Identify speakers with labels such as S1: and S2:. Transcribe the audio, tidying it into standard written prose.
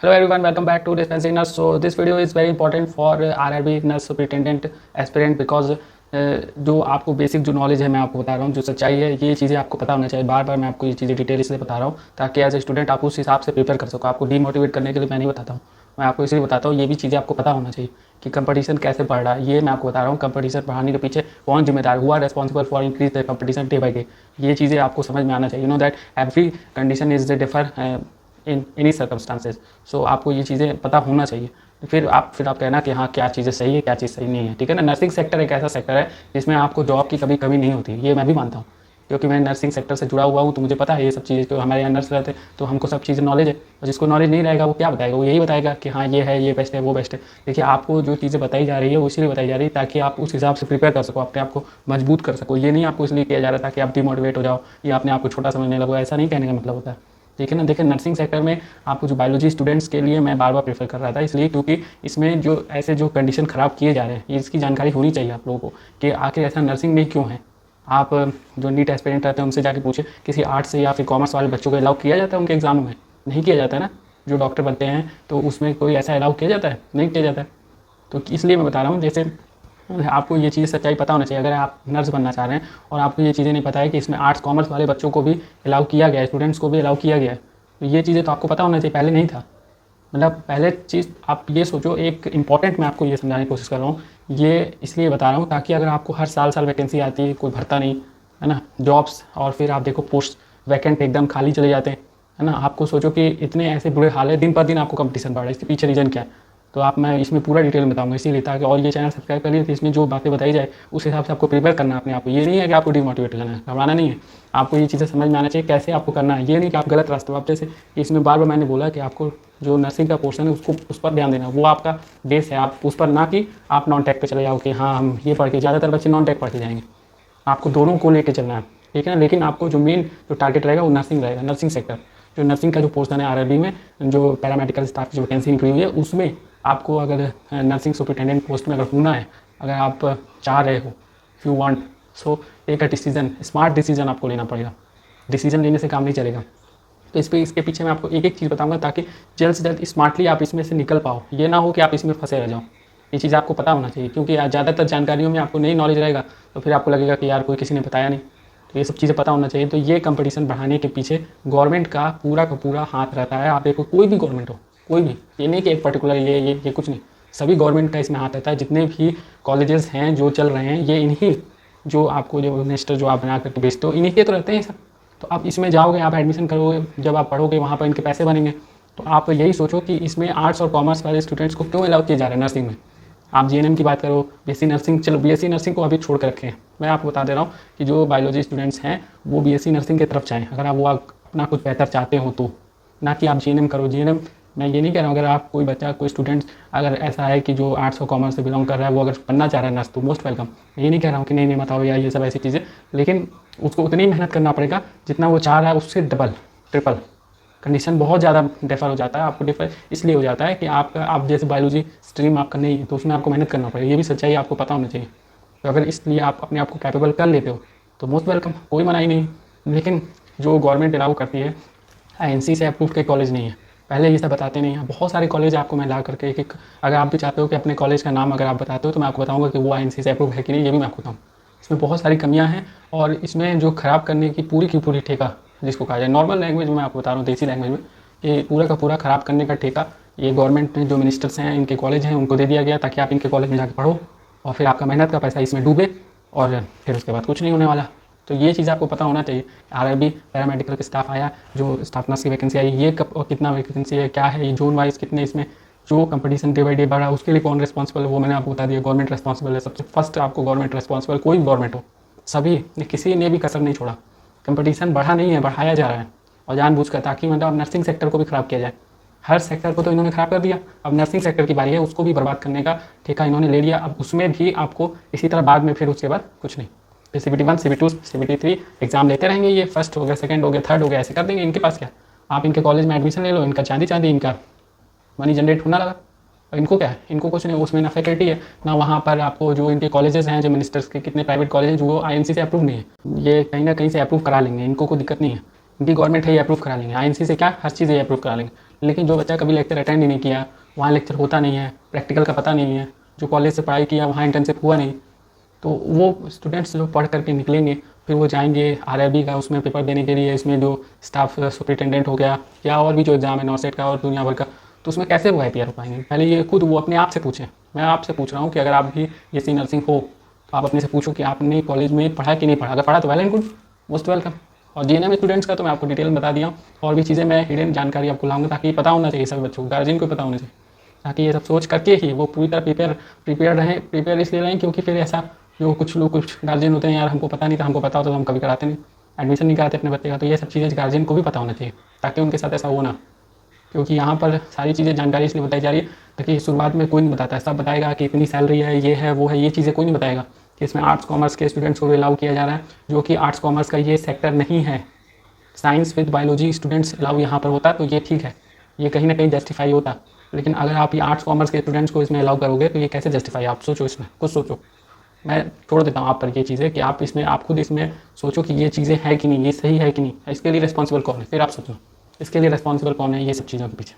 S1: Hello everyone, welcome back to Dispensary Nurse. So this video is very important for RRB nurse superintendent aspirant because जो आपको basic जो knowledge है मैं आपको बता रहा हूँ, जो सच्चाई है ये चीज़ें आपको पता होना चाहिए। बार बार मैं आपको ये चीज़ें डिटेल इसलिए बता रहा हूँ ताकि एज ए स्टूडेंट आप उस हिसाब से प्रिपेयर कर सको। आपको डीमोटिवेट करने के लिए मैं नहीं बताता हूँ, मैं आपको इसलिए बताता हूँ ये भी चीज़ें आपको पता होना चाहिए कि कंपटीशन कैसे बढ़ रहा है। ये मैं आपको बता रहा हूँ कंपटीशन बढ़ाने के पीछे कौन जिम्मेदार हुआ, responsible for increase the competition day by day. ये चीज़ें आपको समझ में आना चाहिए। You know that every condition is differ in any circumstances. सो आपको ये चीज़ें पता होना चाहिए। फिर आप कहना कि हाँ क्या चीज़ें सही है क्या चीज़ सही नहीं है, ठीक है ना। नर्सिंग सेक्टर एक ऐसा सेक्टर है जिसमें आपको जॉब की कभी कमी नहीं होती, ये मैं भी मानता हूँ क्योंकि मैं नर्सिंग सेक्टर से जुड़ा हुआ हूँ, तो मुझे पता है ये सब चीज़ें। तो हमारे यहाँ नर्स रहते हैं तो हमको सब चीज़ें नॉलेज है, और जिसको नॉलेज नहीं रहेगा वो क्या बताएगा, वो यही बताएगा कि हाँ ये है, ये बेस्ट है, वो बेस्ट है। देखिए आपको जो चीज़ें बताई जा रही है वो इसलिए बताई जा रही है ताकि आप उस हिसाब से प्रिपेयर कर सको, अपने आप को मजबूत कर सको। ये नहीं आपको इसलिए किया जा रहा ताकि आप डिमोटिवेट हो जाओ या अपने आप को छोटा समझने लगो, ऐसा नहीं कहने का मतलब होता है। ठीक है ना। देखिए नर्सिंग सेक्टर में आपको जो बायोलॉजी स्टूडेंट्स के लिए मैं बार बार प्रेफर कर रहा था, इसलिए क्योंकि इसमें जो ऐसे जो कंडीशन ख़राब किए जा रहे हैं इसकी जानकारी होनी चाहिए आप लोगों को कि आखिर ऐसा नर्सिंग में क्यों है। आप जो नीट एस्पिरेंट रहते हैं उनसे जाके पूछे, किसी आर्ट्स से या फिर कॉमर्स वाले बच्चों को अलाउ किया जाता है उनके एग्जामों में? नहीं किया जाता है ना। जो डॉक्टर बनते हैं तो उसमें कोई ऐसा अलाउ किया जाता है? नहीं किया जाता है। तो इसलिए मैं बता रहा हूँ, जैसे आपको ये चीज़ सच्चाई पता होना चाहिए। अगर आप नर्स बनना चाह रहे हैं और आपको ये चीज़ें नहीं पता है कि इसमें आर्ट्स कॉमर्स वाले बच्चों को भी अलाउ किया गया है, स्टूडेंट्स को भी अलाउ किया गया है, तो ये चीज़ें तो आपको पता होना चाहिए, पहले नहीं था। मतलब पहले चीज़ आप ये सोचो, एक इंपॉर्टेंट मैं आपको ये समझाने की कोशिश कर रहा हूँ, ये इसलिए बता रहा हूँ ताकि अगर आपको हर साल वैकेंसी आती है, कोई भरता नहीं है ना जॉब्स, और फिर आप देखो पोस्ट वैकेंट एकदम खाली चले जाते हैं, है ना। आपको सोचो कि इतने ऐसे बुरे हाल है, दिन पर दिन आपको कंपटीशन बढ़ रहा है, इसके पीछे रीज़न क्या है, तो आप मैं इसमें पूरा डिटेल में बताऊंगा। इसीलिए ताकि, और ये चैनल सब्सक्राइब करिए, तो इसमें जो बातें बताई जाए उस हिसाब से आपको प्रिपेयर करना है अपने आप को। ये नहीं है कि आपको डिमोटिवेट करना है, घबराना नहीं है। आपको ये चीज़ें समझ में आना चाहिए कैसे आपको करना है। ये नहीं कि आप गलत रास्ते, आप जैसे इसमें बार बार मैंने बोला कि आपको जो नर्सिंग का पोर्शन है उसको उस पर ध्यान देना, वो आपका बेस है, आप उस पर ना कि आप नॉन टेक पे चले जाओ कि हाँ हम ये पढ़ के, ज़्यादातर बच्चे नॉन टेक पढ़ के जाएंगे। आपको दोनों को लेकर चलना है, ठीक है ना। लेकिन आपको जो मेन जो टारगेट रहेगा वो नर्सिंग रहेगा, नर्सिंग सेक्टर। जो नर्सिंग का जो पोर्शन है आरआरबी में, जो पैरामेडिकल स्टाफ की जो वैकेंसी निकली हुई है उसमें आपको अगर नर्सिंग सुपरिटेंडेंट पोस्ट में अगर होना है, अगर आप चाह रहे हो, इफ़ यू वांट, सो एक डिसीजन, स्मार्ट डिसीजन आपको लेना पड़ेगा। डिसीजन लेने से काम नहीं चलेगा। तो इसके पीछे मैं आपको एक एक चीज़ बताऊंगा ताकि जल्द से जल्द स्मार्टली आप इसमें से निकल पाओ। ये ना हो कि आप इसमें फंसे रह जाओ। ये चीज़ आपको पता होना चाहिए, क्योंकि ज़्यादातर जानकारियों में आपको नहीं नॉलेज रहेगा तो फिर आपको लगेगा कि यार कोई किसी ने बताया नहीं। तो ये सब चीज़ें पता होना चाहिए। तो ये कंपटीशन बढ़ाने के पीछे गवर्नमेंट का पूरा हाथ रहता है। आप देखो कोई भी गवर्नमेंट हो, कोई भी, ये नहीं कि एक पर्टिकुलर ये कुछ नहीं, सभी गवर्नमेंट का इसमें हाथ रहता है। जितने भी कॉलेजेस हैं जो चल रहे हैं, ये इन्हीं जो आपको जो मिनिस्टर जो आप बना करके बेचते हो, इन्हीं के तो रहते हैं सब। तो आप इसमें जाओगे, आप एडमिशन करोगे, जब आप पढ़ोगे वहाँ पर इनके पैसे बनेंगे। तो आप यही सोचो कि इसमें आर्ट्स और कॉमर्स वाले स्टूडेंट्स को क्यों अलाउ किए जा रहे हैं नर्सिंग में। आप जीएनएम की बात करो, बीएससी नर्सिंग, चलो बीएससी नर्सिंग को अभी छोड़ कर रखें। मैं आपको बता दे रहा हूँ कि जो बायोलॉजी स्टूडेंट्स हैं वो बीएससी नर्सिंग की तरफ चाहें, अगर आप वो अपना कुछ बेहतर चाहते हो तो, ना कि आप जीएनएम करो। जीएनएम मैं ये नहीं कह रहा हूँ, अगर आप कोई बच्चा, कोई स्टूडेंट्स अगर ऐसा है कि जो आर्ट्स और कॉमर्स से बिलोंग कर रहा है, वो अगर बनना चाह रहा है नर्स, तो मोस्ट वेलकम। ये नहीं कह रहा हूँ कि नहीं बताओ या ये सब ऐसी चीज़ें, लेकिन उसको उतनी मेहनत करना पड़ेगा जितना वो चाह रहा है, उससे डबल ट्रिपल। कंडीशन बहुत ज़्यादा डिफर हो जाता है। आपको डिफर इसलिए हो जाता है कि आप जैसे बायोलॉजी स्ट्रीम आपका नहीं है तो उसमें आपको मेहनत करना पड़ेगा। ये भी सच्चाई आपको पता होना चाहिए। तो अगर इसलिए आप अपने आप को कैपेबल कर लेते हो तो मोस्ट वेलकम, कोई मनाही नहीं। लेकिन जो गवर्नमेंट अलाउ करती है, आईएनसी से अप्रूव के कॉलेज नहीं है, पहले ये सब बताते नहीं हैं। बहुत सारे कॉलेज आपको मैं ला करके एक अगर आप भी चाहते हो कि अपने कॉलेज का नाम अगर आप बताते हो तो मैं आपको बताऊँगा कि वो आईएनसी से अप्रूव है कि नहीं, ये भी मैं आपको बताऊँ। इसमें बहुत सारी कमियाँ हैं, और इसमें जो ख़राब करने की पूरी ठेका, जिसको कहा जाए नॉर्मल लैंग्वेज में, मैं आपको बता रहा हूँ देसी लैंग्वेज में, ये पूरा का पूरा ख़राब करने का ठेका ये गवर्नमेंट ने, जो मिनिस्टर्स हैं, इनके कॉलेज हैं, उनको दे दिया गया ताकि आप इनके कॉलेज में जाकर पढ़ो और फिर आपका मेहनत का पैसा इसमें डूबे और फिर उसके बाद कुछ नहीं होने वाला। तो ये चीज़ आपको पता होना चाहिए। आरआरबी पैरामेडिकल का स्टाफ आया, जो स्टाफ नर्स की वैकेंसी आई, ये कब और कितना वैकेंसी है, क्या है, ये जोन वाइज कितने, इसमें जो कंपटीशन डे बाई डे बढ़ा उसके लिए कौन रिस्पॉन्सिबल है, वो मैंने आपको बता दिया। गवर्नमेंट रिस्पॉन्सिबल है, सबसे फर्स्ट आपको गवर्नमेंट रिस्पॉन्सिबल, कोई भी गवर्नमेंट हो, सभी ने, किसी ने भी कसर नहीं छोड़ा। कंपटीशन बढ़ा नहीं है, बढ़ाया जा रहा है, और जानबूझकर, ताकि मतलब नर्सिंग सेक्टर को भी ख़राब किया जाए। हर सेक्टर को तो इन्होंने ख़राब कर दिया, अब नर्सिंग सेक्टर की बारी है, उसको भी बर्बाद करने का ठेका इन्होंने ले लिया। अब उसमें भी आपको इसी तरह बाद में फिर उसके बाद कुछ नहीं, फिर CBT 1, CBT 2, CBT 3 एग्जाम लेते रहेंगे। ये फर्स्ट हो गया, सेकंड हो गया, थर्ड हो गया, ऐसे कर देंगे। इनके पास क्या, आप इनके कॉलेज में एडमिशन ले लो, इनका चांदी इनका मनी जनरेट होना लगा। इनको क्या है, इनको कुछ नहीं, उसमें ना फैकल्टी है ना वहाँ पर आपको जो इनके कॉलेजेस हैं, जो मिनिस्टर्स के कितने प्राइवेट कॉलेज हैं जो आईएनसी से अप्रूव नहीं है, ये कहीं ना कहीं से अप्रूव करा लेंगे, इनको कोई दिक्कत नहीं है। इनकी गवर्नमेंट है, ये अप्रूव करा लेंगे। आईएनसी से क्या, हर चीज़ ये अप्रूव करा लेंगे। लेकिन जो बच्चा कभी लेक्चर अटेंड ही नहीं किया, वहाँ लेक्चर होता नहीं है, प्रैक्टिकल का पता नहीं है, जो कॉलेज से पढ़ाई किया वहाँ इंटर्नशिप हुआ नहीं, तो वो स्टूडेंट्स जो पढ़ करके निकलेंगे फिर वो जाएंगे आरआरबी का उसमें पेपर देने के लिए, इसमें जो स्टाफ सुपरिटेंडेंट हो गया या और भी जो एग्ज़ाम है नॉसेट का और दुनिया भर का, तो उसमें कैसे वो IPR हो पाएंगे? पहले ये खुद वो अपने आप से पूछें। मैं आपसे पूछ रहा हूँ कि अगर आप भी BSc नर्सिंग हो तो आप अपने से पूछो कि आपने कॉलेज में पढ़ा कि नहीं पढ़ा। अगर पढ़ा तो well and good, most welcome. और GNM स्टूडेंट्स का तो मैं आपको डिटेल में बता दिया हूँ, और भी चीज़ें मैं हिडन जानकारी आपको लाऊंगा ताकि पता होना चाहिए सभी बच्चों को, गार्जियन को पता होना चाहिए, ताकि ये सब सोच करके ही वो पूरी तरह प्रिपेयर रहें। प्रिपेयर इसलिए रहें क्योंकि फिर ऐसा जो कुछ लोग कुछ गार्जियन होते हैं, यार हमको पता नहीं था, हमको पता होता तो हम कभी कराते नहीं, एडमिशन नहीं कराते अपने बच्चे का। तो ये सब चीज़ें गार्जियन को भी पता होना चाहिए ताकि उनके साथ ऐसा हो ना। क्योंकि यहाँ पर सारी चीज़ें जानकारी इसलिए बताई जा रही है ताकि शुरुआत में कोई नहीं बताता है, सब बताएगा कि इतनी सैलरी है, ये है वो है, ये चीज़ें कोई नहीं बताएगा कि इसमें आर्ट्स कॉमर्स के स्टूडेंट्स को भी अलाउ किया जा रहा है, जो कि आर्ट्स कॉमर्स का ये सेक्टर नहीं है। Science with biology students allow यहाँ पर होता तो ये ठीक है, ये कहीं ना कहीं जस्टिफाई होता। लेकिन अगर आप ये आर्ट्स कॉमर्स के स्टूडेंट्स को इसमें अलाउ करोगे तो ये कैसे जस्टिफाई? आप सोचो, इसमें कुछ सोचो। मैं छोड़ देता हूँ आप पर ये चीज़ें कि आप इसमें आप खुद इसमें सोचो कि ये चीज़ें हैं कि नहीं, ये सही है कि नहीं, इसके लिए रिस्पॉन्सिबल कौन है, फिर आप सोचो इसके लिए रिस्पॉन्सिबल कौन है ये सब चीज़ों के पीछे।